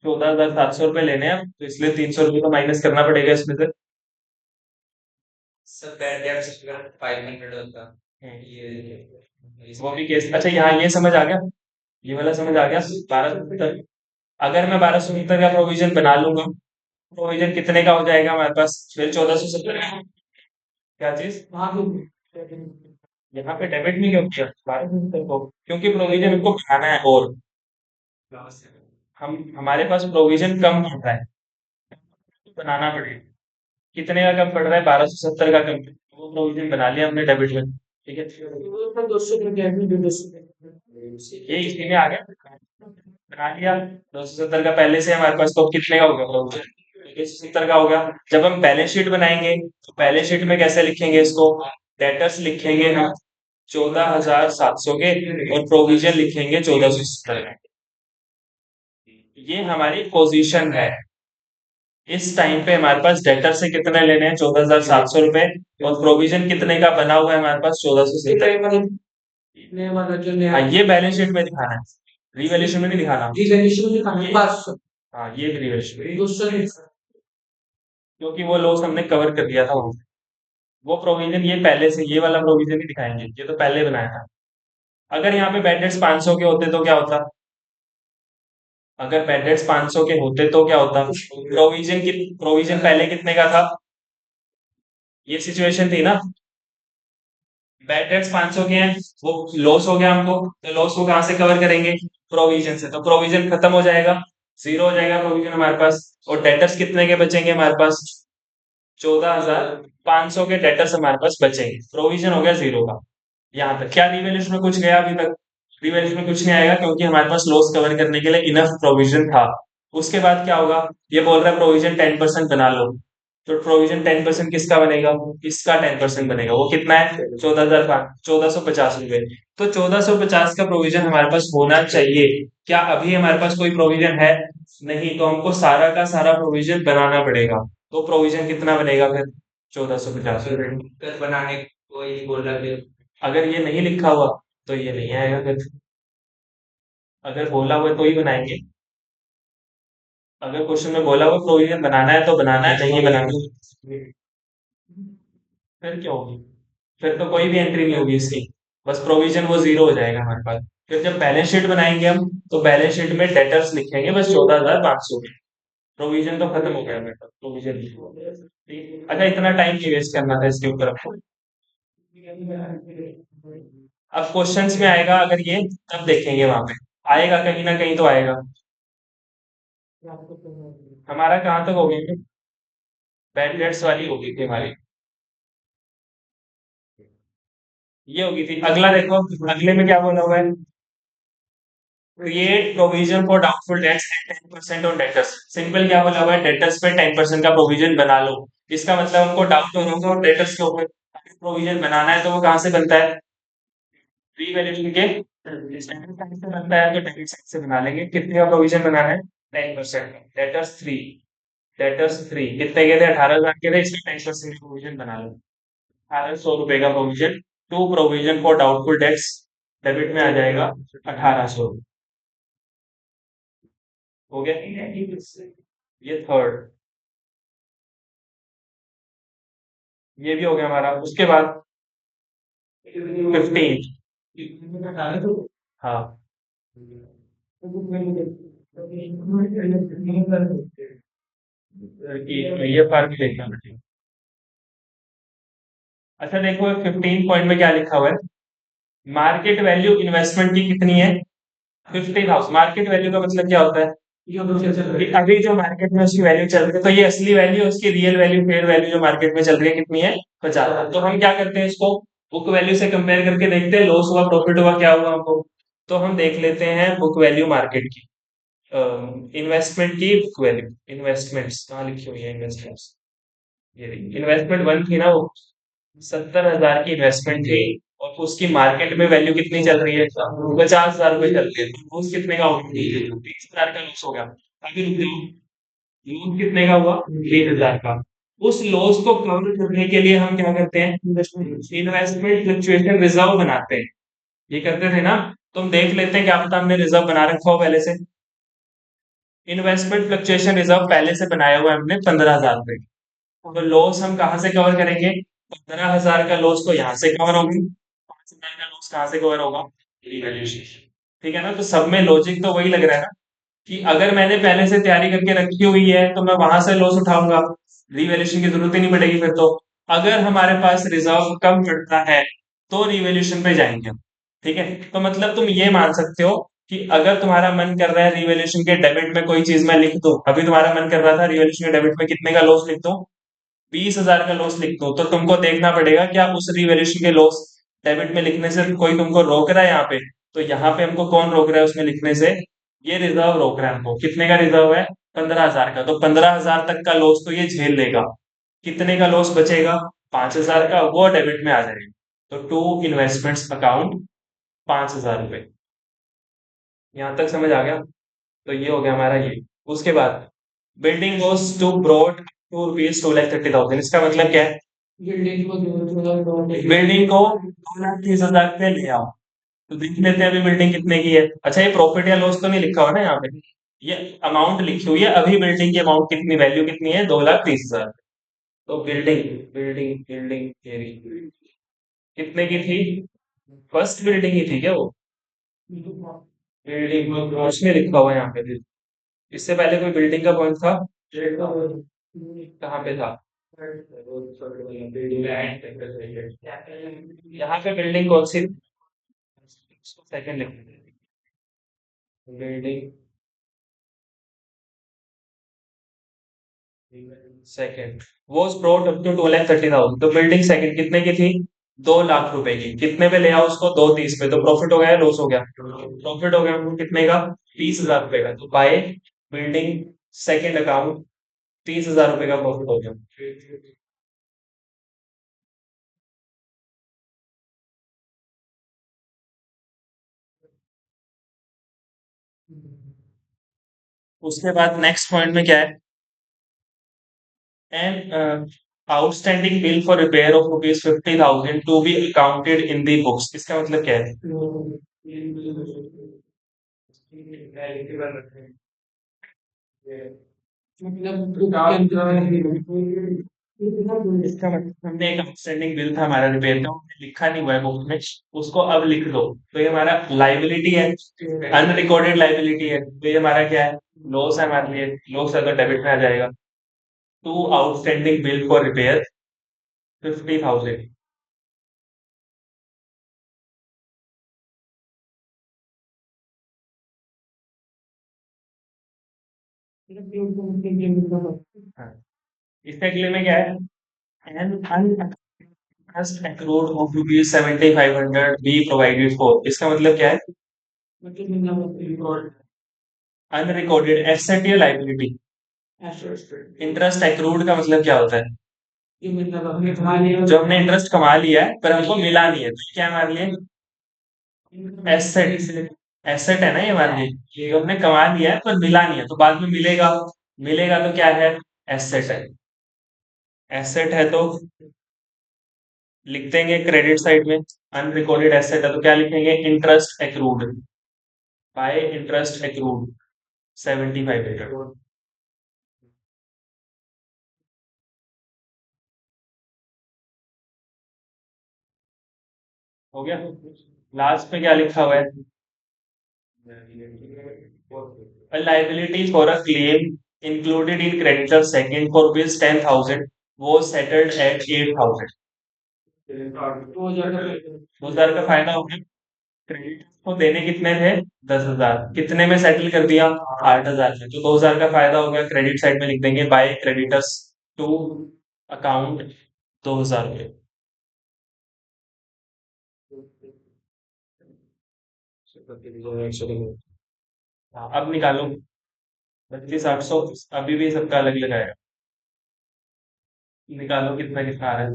14,700 रुपए लेने हैं, तो इसलिए 300 रुपए तो माइनस करना पड़ेगा इसमें से। सर बैड डेट्स 500 होता है ये वो भी केस। अच्छा, यहाँ ये समझ आ गया? ये वाला समझ आ गया? 1270। अगर मैं 1270 का प्रोविजन बना लूंगा, प्रोविजन कितने का हो जाएगा हमारे पास फिर? 1470। क्या चीज? यहाँ पे डेबिट नहीं क्यों किया 1270 को? क्योंकि प्रोविजन हमको बनाना है। और हम हमारे पास प्रोविजन कम पड़ रहा है, तो बनाना पड़ेगा। कितने का कम पड़ रहा है? 1270 का कम। वो प्रोविजन बना लिया हमने डेबिट में। ठीक है, ये इसी में आ गया। बना लिया 270 का पहले से हमारे पास। तो अब कितने का होगा प्रोविजन? 270 का होगा। जब हम बैलेंस शीट बनाएंगे तो बैलेंस शीट में कैसे लिखेंगे इसको? डेटर्स लिखेंगे हम 14,700 के, और प्रोविजन लिखेंगे 1470 के। ये हमारी पोजीशन है। इस टाइम पे हमारे पास डेटर से कितने लेने हैं? 14,700 रुपए। और प्रोविजन कितने का बना हुआ है हमारे पास? 1470। हाँ, ये बैलेंस शीट में दिखाना है, रिवैल्यूएशन में नहीं दिखाना। हाँ, ये भी रिवैल्यूएशन, क्योंकि वो लॉस हमने कवर कर दिया था वहां पे। वो प्रोविजन ये पहले से, ये वाला प्रोविजन ही दिखाएंगे, ये तो पहले बनाया था। अगर यहाँ पे बैड डेट्स 500 के होते तो क्या होता? अगर बैड डेट्स 500 के होते तो क्या होता? प्रोविजन पहले कितने का था? ये सिचुएशन थी ना? बैड डेट्स 500 के हैं, वो लॉस हो गया हमको, तो लॉस को कहाँ से कवर करेंगे? प्रोविजन से। तो प्रोविजन खत्म हो जाएगा, जीरो हो जाएगा प्रोविजन हमारे पास। और डेटर्स कितने के बचेंगे हमारे पास? 14,500 के डेटर्स हमारे पास बचेंगे। प्रोविजन हो गया जीरो का। यहाँ तक क्या रिवैल्यूएशन में कुछ गया अभी तक? रिवैल्यूएशन में कुछ नहीं आएगा क्योंकि हमारे पास लॉस कवर करने के लिए इनफ प्रोविजन था। उसके बाद क्या होगा? ये बोल रहा है प्रोविजन 10% बना लो। तो प्रोविजन 10% किसका बनेगा, इसका 10% बनेगा। वो कितना है, 14,450 रुपए। तो 1450 का प्रोविजन हमारे पास होना चाहिए। क्या अभी हमारे पास कोई प्रोविजन है, नहीं, तो हमको सारा का सारा प्रोविजन बनाना पड़ेगा। तो प्रोविजन कितना बनेगा फिर, 1450 बनाने को ये बोल रहा है। अगर ये नहीं लिखा हुआ तो ये नहीं आएगा फिर, अगर बोला हुआ तो ही बनाएंगे। अगर क्वेश्चन में बोला हुआ प्रोविजन बनाना है तो बनाना है, नहीं बनाना फिर क्या होगी, फिर तो कोई भी एंट्री नहीं होगी इसकी, बस प्रोविजन वो जीरो हो जाएगा हमारे पास। फिर जब बैलेंस शीट बनाएंगे हम, तो बैलेंस शीट में डेटर्स लिखेंगे बस 14,500। प्रोविजन तो खत्म हो गया बेटा, प्रोविजन। अच्छा, इतना टाइम नहीं वेस्ट करना था इसके ऊपर आपको। अब क्वेश्चंस में आएगा अगर ये, तब देखेंगे वहां पे आएगा, कहीं ना कहीं तो आएगा। हमारा कहाँ तक हो गया, बैड डेट्स वाली होगी थी हमारी, ये होगी थी। अगला देखो, अगले में क्या बोला हुआ है, create provision for doubtful dates and 10% on debtors. Simple क्या बोला हुआ है, डेटर्स पे 10% का प्रोविजन बना लो। इसका मतलब हमको डाउट हो रहा होगा और डेटर्स के ऊपर प्रोविजन बनाना है, तो वो कहाँ से बनता है, रीवैल्यूएशन के स्टैंडर्ड टाइम से बनता है। तो डेबिट साइड से बना लेंगे, कितने का प्रोविजन बनाना है, 10%। डेटर्स थ्री कितने के थे, 18,000 के थे, इसमें 10% का प्रोविजन बना लो, 1,800 रुपए का provision. To provision for doubtful debts, debit में आ जाएगा 1,800। हो गया, ये थर्ड, ये भी हो गया हमारा। उसके बाद 15, हाँ, ये फर्क देखना बेटा। अच्छा देखो, 15 पॉइंट में क्या लिखा हुआ है, मार्केट वैल्यू इन्वेस्टमेंट की कितनी है, 50,000। मार्केट वैल्यू का मतलब क्या होता है, कि अभी जो मार्केट में उसकी वैल्यू चल रही है, तो ये असली वैल्यू, उसकी रियल वैल्यू, फेयर वैल्यू जो मार्केट में चल रही है कितनी है, 50। तो हम क्या करते हैं, इसको बुक वैल्यू से कंपेयर करके देखते हैं, लॉस हुआ प्रॉफिट हुआ क्या हुआ हमको। तो हम देख लेते हैं बुक वैल्यू मार्केट की, इन्वेस्टमेंट की बुक वैल्यू। इन्वेस्टमेंट्स कहाँ लिखी हुई है, इन्वेस्टमेंट्स, ये इन्वेस्टमेंट वन थी ना वो, 70,000 की इन्वेस्टमेंट थी, और उसकी मार्केट में वैल्यू कितनी चल रही है, 50,000 रुपए चल रही है। तो लॉस कितने का होगा, 20,000 का लॉस हो गया। अभी रुक जाओ, लॉस कितने का हुआ, 20,000 का। उस लॉस को कवर करने के लिए हम क्या करते हैं, इन्वेस्टमेंट फ्लक्चुएशन रिजर्व बनाते हैं। ये करते थे ना, तुम देख लेते हैं, क्या पता हमने रिजर्व बना रखा हो पहले से। इन्वेस्टमेंट फ्लक्चुएशन रिजर्व पहले से बनाया हुआ है हमने 15,000 रुपए। तो लॉस हम कहाँ से कवर करेंगे, 15,000 का लॉस तो यहाँ से कवर होगी, 5,000 का लॉस कहाँ से कवर होगा, रिवैल्यूएशन। ठीक है ना, तो सब में लॉजिक तो वही लग रहा है ना, कि अगर मैंने पहले से तैयारी करके रखी हुई है तो मैं वहां से लॉस उठाऊंगा, रिवैल्यूएशन की जरूरत ही नहीं पड़ेगी फिर तो। अगर हमारे पास रिजर्व कम पड़ता है तो रिवैल्यूएशन पे जाएंगे हम। ठीक है, तो मतलब तुम ये मान सकते हो कि अगर तुम्हारा मन कर रहा है रिवैल्यूएशन के डेबिट में कोई चीज मैं लिख दूं, अभी तुम्हारा मन कर रहा था रिवैल्यूएशन के डेबिट में कितने का लॉस लिख दूं, 20,000 का लॉस लिख दो, तो तुमको देखना पड़ेगा कि आप उस रिवैल्यूएशन के लॉस डेबिट में लिखने से कोई तुमको रोक रहा है यहाँ पे। तो यहाँ पे हमको कौन रोक रहा है उसमें लिखने से, ये रिजर्व रोक रहा है हमको। कितने का रिजर्व है, 15,000 का। तो 15,000 तक का लॉस तो ये झेल लेगा। कितने का लॉस बचेगा, 5,000 का, वो डेबिट में आ जाएगा। तो टू इन्वेस्टमेंट्स अकाउंट 5,000 रुपए। यहाँ तक समझ आ गया, तो ये हो गया हमारा ये। उसके बाद building goes to brought to rupees 2,30,000। इसका मतलब क्या है, बिल्डिंग को 2,30,000 पे ले आओ। तो देख लेते हैं अभी बिल्डिंग कितने की है। अच्छा, ये प्रॉफिट या लॉस तो नहीं लिखा हुआ ना यहाँ पे, ये अमाउंट लिखी हुई है, अभी बिल्डिंग की अमाउंट कितनी, वैल्यू कितनी है, 2,30,000। तो बिल्डिंग बिल्डिंग बिल्डिंग theory कितने की थी, फर्स्ट बिल्डिंग ही थी क्या वो, बिल्डिंग उसमें लिखा हुआ है यहाँ पे। इससे पहले कोई बिल्डिंग का पॉइंट था, कहाँ पे था, यहाँ पे बिल्डिंग कौन सी, सेकंड लिख, building second was brought up to 2,30,000। तो बिल्डिंग सेकंड कितने की थी, 2 लाख रुपए की। कितने पे ले आओ उसको, 2,30 पे। तो प्रॉफिट हो गया, लॉस हो गया, प्रॉफिट हो गया हमको कितने का, 30,000 रुपए का। तो बाय बिल्डिंग सेकंड अकाउंट 30,000 रुपए का प्रॉफिट हो गया। उसके बाद नेक्स्ट पॉइंट में क्या है, an outstanding bill for repair of rupees 50,000 to be accounted in the books, इसका मतलब क्या है? मतलब बुक के अंदर इसका मतलब हमने एक आउटस्टैंडिंग बिल था हमारा रिपेयर का, उसने लिखा नहीं हुआ है बुक में, उसको अब लिख दो, तो ये हमारा लाइबिलिटी है, अनरिकॉर्डेड लाइबिलिटी है, तो ये हमारा क्या है, लॉस है हमारे लिए, लॉस है तो डेबिट में आ जाएगा। To outstanding bill for repair 50,000। हाँ, इसके अगले में क्या है, an unexpressed accrued of rupees 7,500 be provided for, इसका मतलब क्या है, अनरिकॉर्डेड एसेट या लाइबिलिटी। इंटरेस्ट एक्रूड का मतलब क्या होता है, जो हमने इंटरेस्ट कमा लिया है पर हमको मिला नहीं है, तो क्या है हमारे लिए, एसेट, एसेट है ना ये हमारे लिए, जो हमने कमा लिया है पर मिला नहीं है, तो बाद में मिलेगा, मिलेगा तो क्या है, एसेट है। एसेट है तो लिख देंगे क्रेडिट साइड में, अनरिकॉर्डेड एसेट है तो क्या लिखेंगे, interest accrued, bye interest accrued 7,500। हो गया, लास्ट में क्या लिखा हुआ है, a liability for a claim included in creditor's second for rupees 10,000 was settled at 8,000। 2,000 का फायदा हो गया, क्रेडिटर को देने कितने थे, 10,000, कितने में सेटल कर दिया, 8,000 में, तो 2,000 का फायदा हो गया, क्रेडिट साइड में लिख देंगे बाय क्रेडिटर्स टू अकाउंट 2,000 में। हाँ, अब निकालो 32,800, अभी भी सबका अलग लगाएगा, निकालो कितना कितना आ रहा है।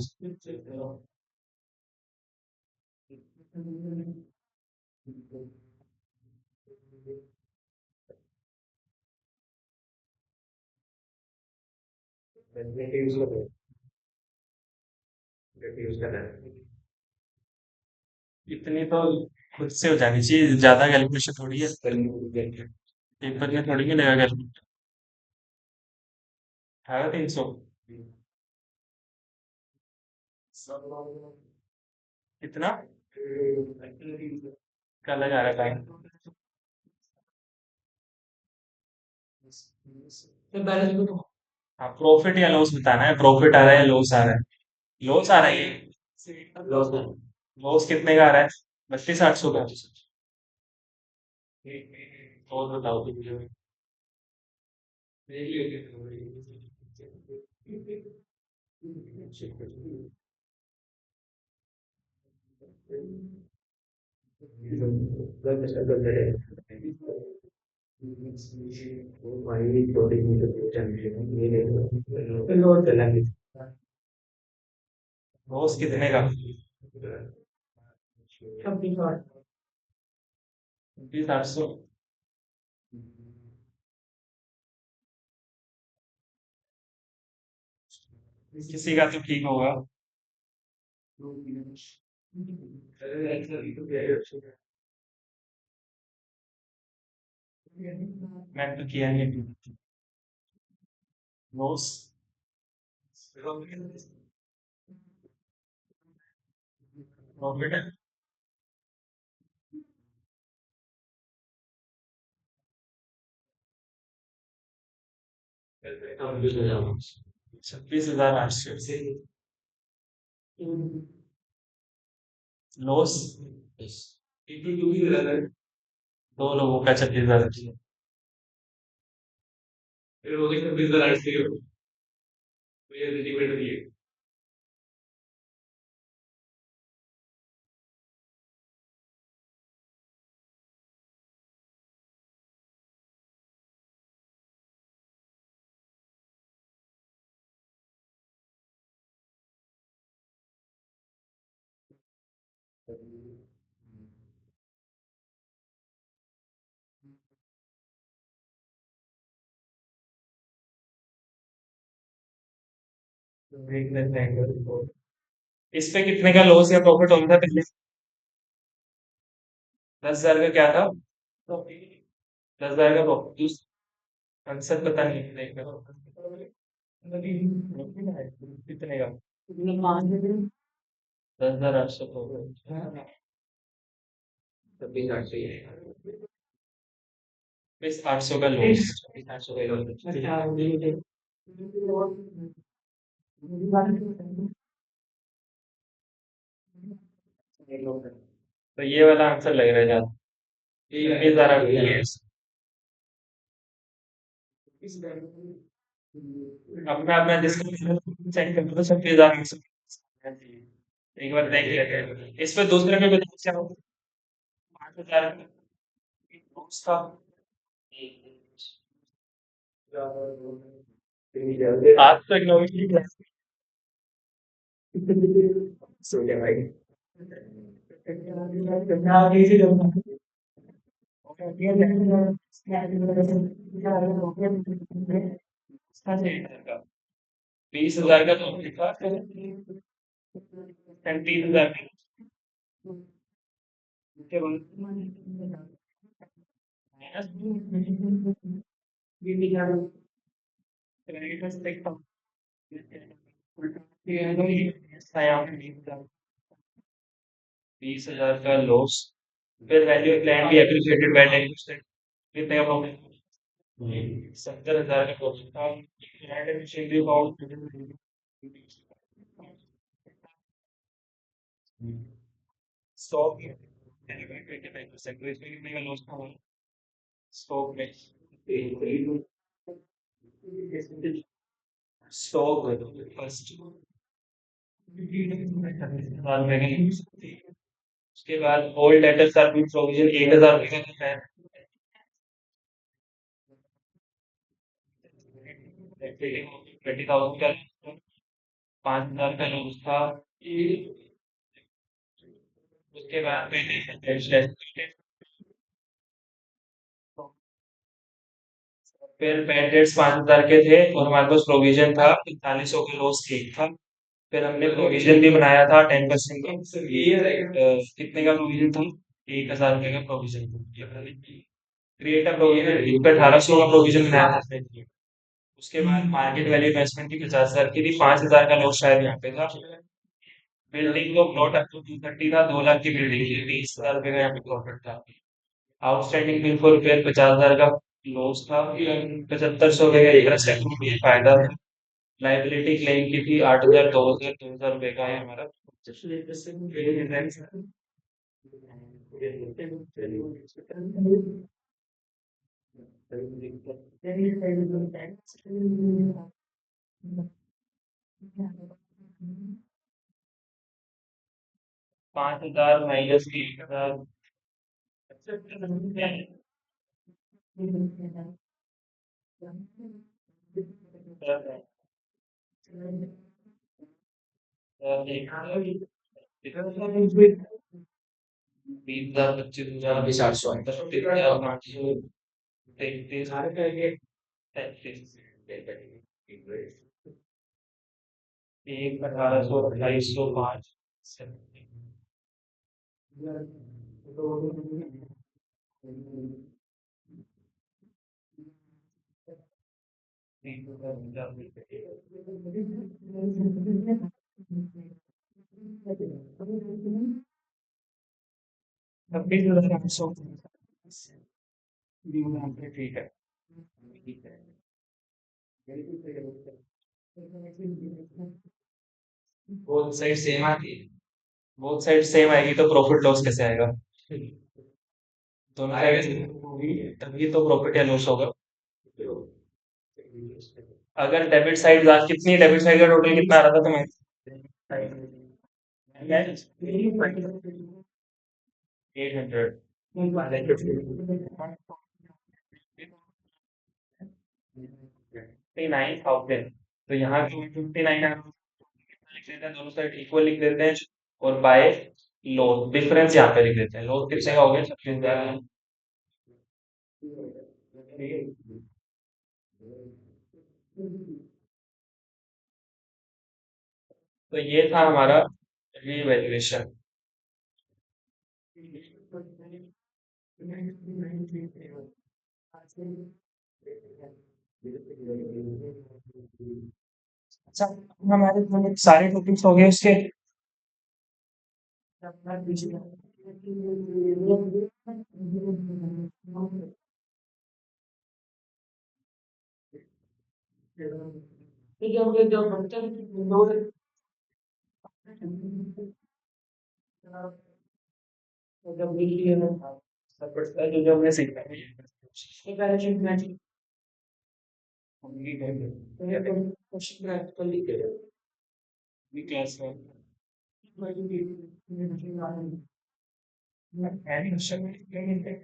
इतनी तो खुद से हो जानी चाहिए, ज्यादा कैलकुलेशन थोड़ी है, पेपर में थोड़ी मिलेगा कैलकुलेटर। 3,500 कितना का लगा रखा है, तो बैलेंस भी तो हाँ प्रॉफिट या लॉस बताना है, प्रॉफिट आ रहा है या लॉस आ रहा है, लॉस आ रहा है ये, लॉस कितने का आ रहा है, 32,800 का, और बताओ। लॉस कितने का, छब्बीस और 32,800, किसी का तो ठीक होगा, मैंने तो किया नहीं, लॉस प्रॉफिट है, 26,800, लॉस दो लोगों का 26,000। इस पे कितने का लॉस या प्रॉफिट होता था पहले? 10,000 का क्या था? 10,000 का प्रॉफिट। आंसर पता नहीं है, देख लो। कितने का? 10,800 प्रॉफिट। तभी 800 ही है। बस 800 का लॉस। 800 का लॉस। तो ये वाला आंसर लग रहा है ज्यादा। ये जरा ये अब मैं अपना डिस्क्रिप्शन चेक कर दूँ सब पेज आंसर। एक बार देख लेते हैं इस पे दूसरे में भी क्या हो। 5,000 नोट्स था। आज तो इकोनॉमिक्स की क्लास सो गया भाई। का 20,000 का प्रॉफिट था। 30,000 के माइनस 20,000 का लॉस। फिर वैल्यू ऑफ लैंड भी एप्रिशिएटेड बाय 10%। कितने का प्रॉफिट? 70,000 का प्रॉफिट था। लैंड एप्रिशिएटेड अबाउट 100 की 25%। तो इसमें कितने का लॉस था हमारा? 100 में 100 फर्स्ट उसके बाद ओल्ड डेटर सर्विस प्रोविजन 1,000 रुपये का है। 20,000 का 5,000 का लॉस था। उसके बाद फिर बैड डेट्स 5,000 के थे और हमारे पास प्रोविजन था 4,500 का लॉस ठीक था। फिर हमने प्रोविजन भी बनाया था 10% का। कितने का प्रोविजन था? 1,000 रुपये का प्रोविजन था। क्रिएट अ प्रोविजन इस पे 1,800 का प्रोविजन बनाया था हमने। उसके बाद मार्केट वैल्यू इन्वेस्टमेंट की 50,000 की थी। 5,000 का लॉस शायद यहाँ पे था। बिल्डिंग को प्लॉट अप टू 230 था। 2 लाख की बिल्डिंग थी। 20,000 रुपये का यहाँ पे प्रॉफिट था। आउटस्टैंडिंग बिल फॉर रिपेयर 50,000 का लॉस था। 7,500 रुपये का इंटरेस्ट एक्रूड ये फायदा था। लाइबिलिटी क्लेम की थी 8,000 2,000 रुपये का है हमारा। पांच हजार माइनस 1,000। बीस हजार 25,000 बीस 800 33 33 एक 1,800 2,205 26,800 ठीक है। बोथ साइड सेम आती है। बोथ साइड सेम आएगी तो प्रॉफिट लॉस कैसे आएगा? दोनों साइड होगी तभी तो प्रॉफिट या लॉस होगा। अगर डेबिट साइड कितनी डेबिट साइड का टोटल कितना आ रहा था तुम्हें? 800 59,000। तो यहाँ 259 लिख देते हैं दोनों साइड इक्वल लिख देते हैं और बाय लोन डिफरेंस यहाँ पे लिख देते हैं, लोन कितने का हो गया 36,000। तो ये था हमारा रीवैल्यूएशन। अच्छा, हमारे सारे टॉपिक्स हो गए उसके। ठीक है, मुझे जब बनते हैं जब मिल लिए ना सब पढ़ता है जो जो हमने सीखा है। ये पहले शीट में हमने क्या किया? ये तो क्वेश्चन प्रैक्टिकल लिख के अभी क्लास में मैं एनिमेशन में क्या मिलता है?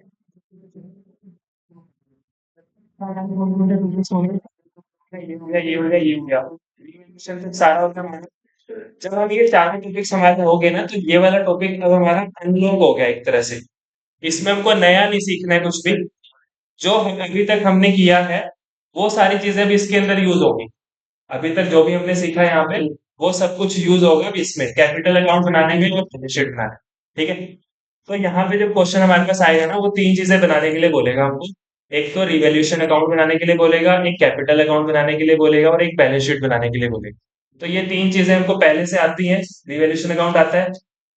ये हो गया, ये हो गया, ये हो गया। Revision से सारा होता हमारा। जब हम ये चारों टॉपिक्स हमारे हो गए ना, तो ये वाला टॉपिक अब हमारा अनलॉक हो गया एक तरह से। इसमें हमको नया नहीं सीखना है कुछ भी। जो अभी तक हमने किया है वो सारी चीजें भी इसके अंदर यूज होगी। अभी तक जो भी हमने सीखा है यहाँ पे वो सब कुछ यूज होगा भी इसमें, कैपिटल अकाउंट बनाने में और बैलेंस शीट बनाने में। ठीक है। तो यहाँ पे जो क्वेश्चन हमारे पास आएगा ना, वो तीन चीजें बनाने के लिए बोलेगा हमको। एक तो रिवैल्यूएशन अकाउंट बनाने के लिए बोलेगा, एक कैपिटल अकाउंट बनाने के लिए बोलेगा, और एक बैलेंस शीट बनाने के लिए बोलेगा। तो ये तीन चीजें हमको पहले से आती हैं। रिवैल्यूएशन अकाउंट आता है,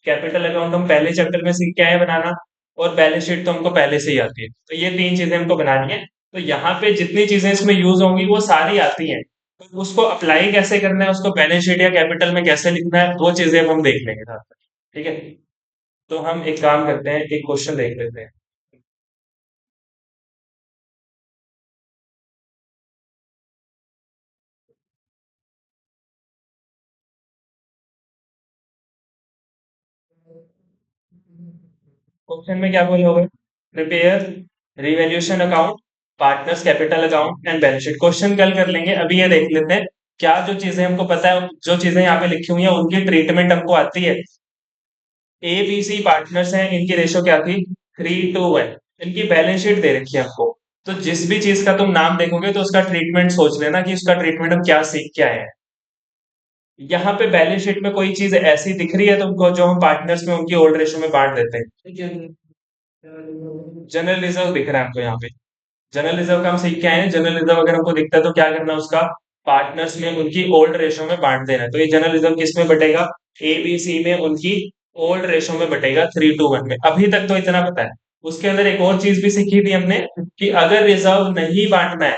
कैपिटल अकाउंट हम पहले चैप्टर में सीख के आए हैं बनाना, और बैलेंस शीट तो हमको पहले से ही आती है। तो ये तीन चीजें हमको बनानी है। तो यहाँ पे जितनी चीजें इसमें यूज होंगी वो सारी आती हैं। तो उसको अप्लाई कैसे करना है, उसको बैलेंस शीट या कैपिटल में कैसे लिखना है, वो चीजें अब हम देख लेंगे साथ में। ठीक है। तो हम एक काम करते हैं, एक क्वेश्चन देख लेते हैं। क्वेश्चन में क्या बोले होगा? Prepare revaluation account, partners capital account and balance sheet. Question कल कर लेंगे, अभी ये देख लेते हैं क्या जो चीजें हमको पता है, जो चीजें यहाँ पे लिखी हुई हैं उनकी ट्रीटमेंट हमको आती है। ए बी सी पार्टनर्स हैं, इनकी रेशो क्या थी? 3:1। इनकी बैलेंस शीट दे रखी है हमको। तो जिस भी चीज का तुम नाम देखोगे तो उसका ट्रीटमेंट सोच लेना कि उसका ट्रीटमेंट हम क्या सीख के आए हैं। यहाँ पे बैलेंस शीट में कोई चीज ऐसी दिख रही है तुमको जो हम पार्टनर्स में उनकी ओल्ड रेशो में बांट देते हैं? जनरल रिजर्व दिख रहा है हमको यहाँ पे। जनरल रिजर्व का हम सीख के आए हैं। जनरल रिजर्व अगर हमको दिखता है तो क्या करना है, उसका पार्टनर्स में उनकी ओल्ड रेशो में बांट देना है। तो ये जनरल रिजर्व किस में बटेगा? ए बी सी में उनकी ओल्ड रेशो में बटेगा 3:1 में। अभी तक तो इतना पता है। उसके अंदर एक और चीज भी सीखी थी हमने कि अगर रिजर्व नहीं बांटना है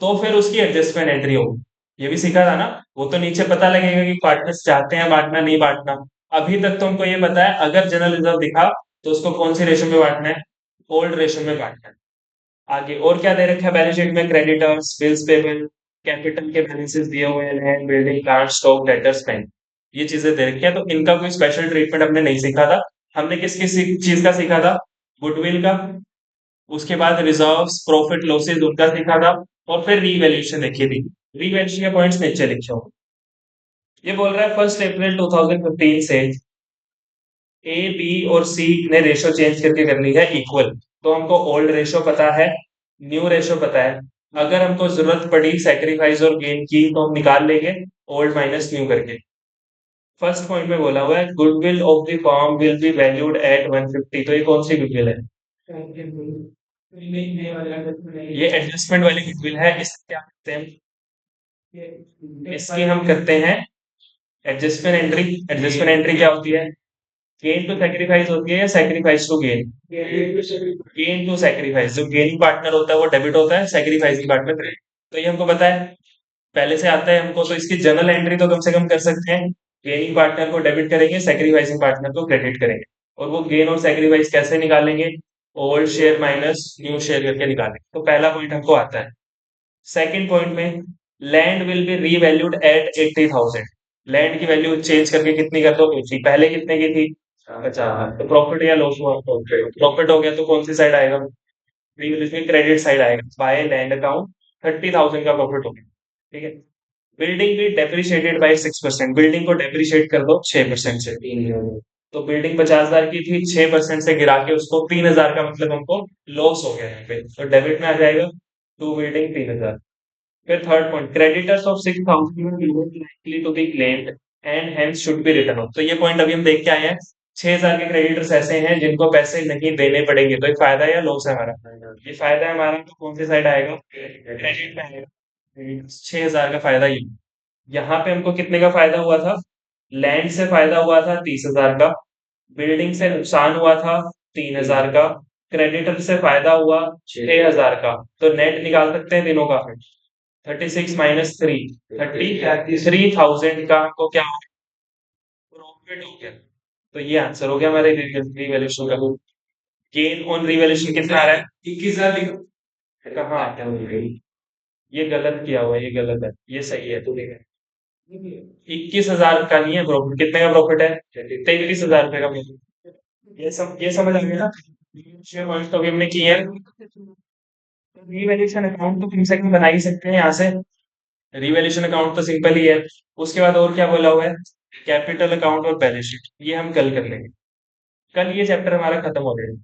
तो फिर उसकी एडजस्टमेंट एंट्री होगी। ये भी सीखा था ना। वो तो नीचे पता लगेगा कि पार्टनर्स चाहते हैं बांटना नहीं बांटना। अभी तक तो हमको ये पता है अगर जनरल रिजर्व दिखा तो उसको कौन सी रेशो में बांटना है? ओल्ड रेशो में बांटना है। आगे और क्या दे रखा है बैलेंस शीट में? क्रेडिटर्स, बिल्स पेबल, कैपिटल के बैलेंसेस दिए हुए हैं, land, building, plant, stock, debtors, pen. ये चीजें दे रखी है। तो इनका कोई स्पेशल ट्रीटमेंट हमने नहीं सीखा था। हमने किस किस चीज का सीखा था? गुडविल का, उसके बाद रिजर्व्स, प्रॉफिट लॉसेस उनका सीखा था, और फिर रीवैल्यूएशन देखी थी। रीवैल्यूएशन के पॉइंट्स नीचे लिखे हो। ये बोल रहा है 1 अप्रैल 2015 से ए बी और सी ने रेशो चेंज करके करनी है इक्वल। तो हमको ओल्ड रेशो पता है, न्यू रेशो पता है। अगर हमको जरूरत पड़ी सैक्रिफाइस और गेन की तो हम निकाल लेंगे ओल्ड माइनस न्यू करके। फर्स्ट पॉइंट में बोला हुआ है goodwill of the firm will be valued at 150। तो ये कौन सी गुडविल है? ये एडजस्टमेंट वाली गुडविल है। इस क्या करते हैं, इसकी हम करते हैं एडजस्टमेंट एंट्री। एडजस्टमेंट एंट्री क्या होती है? गेन टू सैक्रिफाइस होती है या sacrifice to gain? Gain to sacrifice. जो गेनिंग पार्टनर होता है वो डेबिट होता है, सैक्रिफाइसिंग पार्टनर क्रेडिट। तो ये हमको पता है, पहले से आता है हमको। तो इसकी जनरल एंट्री तो कम से कम कर सकते हैं। गेनिंग पार्टनर को डेबिट करेंगे, सैक्रिफाइसिंग पार्टनर को क्रेडिट करेंगे। और वो गेन और सैक्रिफाइस कैसे निकालेंगे? Old share minus new share करके निकालेंगे। तो पहला पॉइंट हमको आता है। सेकंड पॉइंट में land will be revalued at 80,000। Land की वैल्यू चेंज करके कितनी कर दो? 80। पहले कितने की थी? 50। तो प्रॉफिट या लॉस हुआ? प्रॉफिट हो गया तो कौन सी साइड आएगा? इसमें क्रेडिट साइड आएगा। बाय लैंड अकाउंट 30,000 का प्रॉफिट हो गया। ठीक है। बिल्डिंग भी डेप्रिशिएटेड बाय 6%। बिल्डिंग को डेप्रिशिएट कर दो 6% से। तो बिल्डिंग 50,000 की थी, 6% से गिरा के उसको 3,000 का मतलब हमको लॉस हो गया यहाँ पे, तो डेबिट में आ जाएगा टू बिल्डिंग 3,000। फिर third point, creditors of 6,000 likely to be claimed and hence should be written off. तो ये पॉइंट अभी हम देख के आए हैं, 6,000 के क्रेडिटर्स ऐसे हैं जिनको पैसे नहीं देने पड़ेंगे, तो एक फायदा है या लॉस है हमारा? ये फायदा है हमारा, तो कौन सी साइड आएगा? क्रेडिट में आएगा। 6,000 का फायदा ये। यहाँ पे हमको कितने का फायदा हुआ था? लैंड से फायदा हुआ था 30,000 का, बिल्डिंग से नुकसान हुआ था 3,000 का, क्रेडिटर से फायदा हुआ 6,000 का। तो नेट निकाल सकते हैं तीनों का, 36 माइनस 3, 33,000 का हमको क्या प्रॉफिट हो गया। तो ये आंसर हो गया हमारे रिवैल्यूएशन का। गेन ऑन रिवैल्यूएशन कितना आ रहा है? 21,000 कहाँ? ये गलत किया हुआ है, ये गलत है, ये सही है, तू देख। 21,000 का नहीं है प्रॉफिट, कितने का प्रॉफिट है? 33,000 रुपए का profit। ये समझ आ गया ना? छह पॉइंट तो अभी हमने किए हैं। रिवैल्यूएशन अकाउंट तो कम से कम बना ही सकते हैं यहाँ से। रिवैल्यूएशन अकाउंट तो सिंपल ही है। उसके बाद और क्या बोला हुआ है? कैपिटल अकाउंट और बैलेंस शीट, ये हम कल कर लेंगे। कल ये चैप्टर हमारा खत्म हो जाएगा।